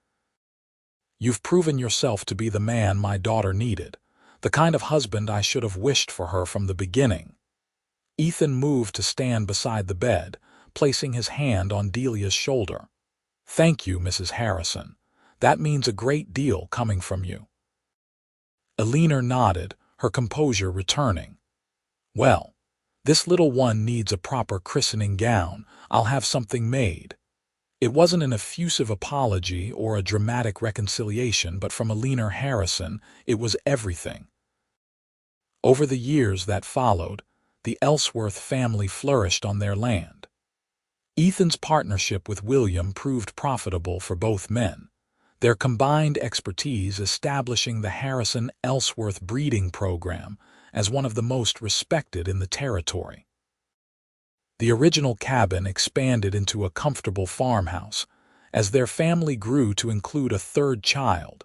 You've proven yourself to be the man my daughter needed, the kind of husband I should have wished for her from the beginning. Ethan moved to stand beside the bed, placing his hand on Delia's shoulder. Thank you, Mrs. Harrison. That means a great deal coming from you. Eleanor nodded, her composure returning. Well, this little one needs a proper christening gown. I'll have something made. It wasn't an effusive apology or a dramatic reconciliation, but from Eleanor Harrison, it was everything. Over the years that followed, the Ellsworth family flourished on their land. Ethan's partnership with William proved profitable for both men, their combined expertise establishing the Harrison-Ellsworth breeding program as one of the most respected in the territory. The original cabin expanded into a comfortable farmhouse as their family grew to include a third child,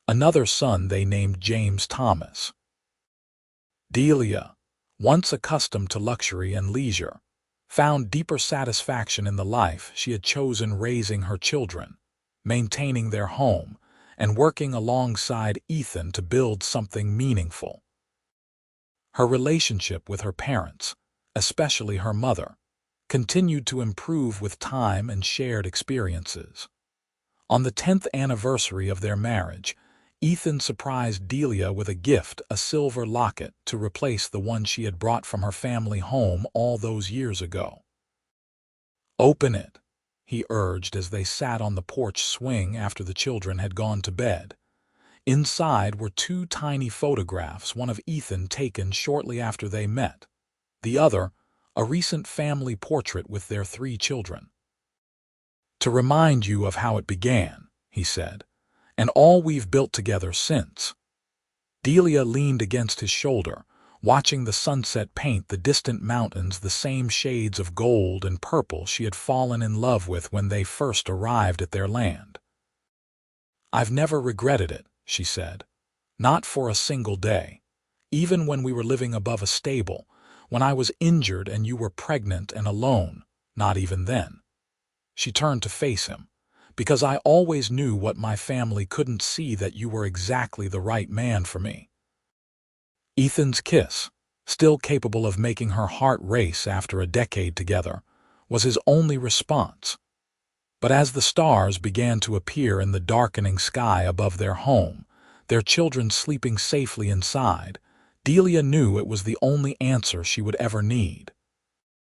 another son they named James Thomas. Delia, once accustomed to luxury and leisure, found deeper satisfaction in the life she had chosen, raising her children, maintaining their home, and working alongside Ethan to build something meaningful. Her relationship with her parents, especially her mother, continued to improve with time and shared experiences. On the 10th anniversary of their marriage, Ethan surprised Delia with a gift, a silver locket, to replace the one she had brought from her family home all those years ago. Open it, he urged as they sat on the porch swing after the children had gone to bed. Inside were two tiny photographs, one of Ethan taken shortly after they met, the other a recent family portrait with their 3 children. To remind you of how it began, he said, and all we've built together since. Delia leaned against his shoulder, watching the sunset paint the distant mountains the same shades of gold and purple she had fallen in love with when they first arrived at their land. I've never regretted it, she said. Not for a single day. Even when we were living above a stable, when I was injured and you were pregnant and alone, not even then. She turned to face him. Because I always knew what my family couldn't see, that you were exactly the right man for me. Ethan's kiss, still capable of making her heart race after a decade together, was his only response. But as the stars began to appear in the darkening sky above their home, their children sleeping safely inside, Delia knew it was the only answer she would ever need.